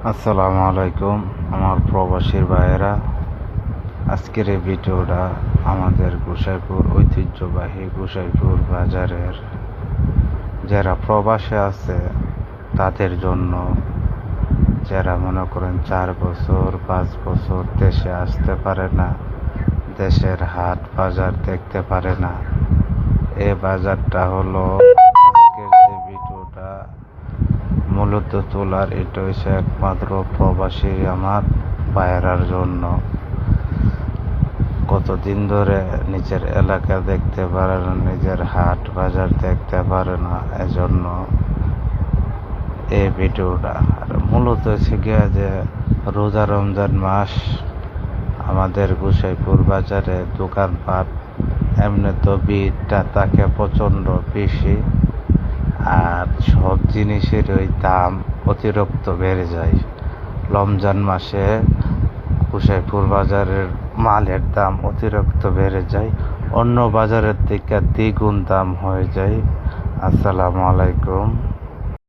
আসসালামু আলাইকুম আমার প্রবাসীর ভাইয়েরা। আজকের এই ভিডিওটা আমাদের গোসাইপুর ঐতিহ্যবাহী গোসাইপুর বাজারের যারা প্রবাসে আছে তাদের জন্য, যারা মনে করেন 4 বছর 5 বছর দেশে আসতে পারে না, দেশের হাট বাজার দেখতে পারে না। এই বাজারটা হলো আজকের যে ভিডিওটা মূলত তোলার, এটা হচ্ছে একমাত্র প্রবাসী আমার ভাইয়েরার জন্য। কতদিন ধরে নিজের এলাকা দেখতে পারে না, নিজের হাট বাজার দেখতে পারে না, এজন্য এই ভিডিওটা। আর মূলত হচ্ছে গিয়া যে রোজা রমজান মাস আমাদের গোসাইপুর বাজারে দোকানপাট এমনি তো ভিড়টা থাকে প্রচণ্ড বেশি, আর সব জিনিসেরই দাম অতিরিক্ত বেড়ে যায়। রমজান মাসে গোসাইপুর বাজারের মালের দাম অতিরিক্ত বেড়ে যায়, অন্য বাজারের থেকে দ্বিগুণ দাম হয়ে যায়। আসসালামু আলাইকুম।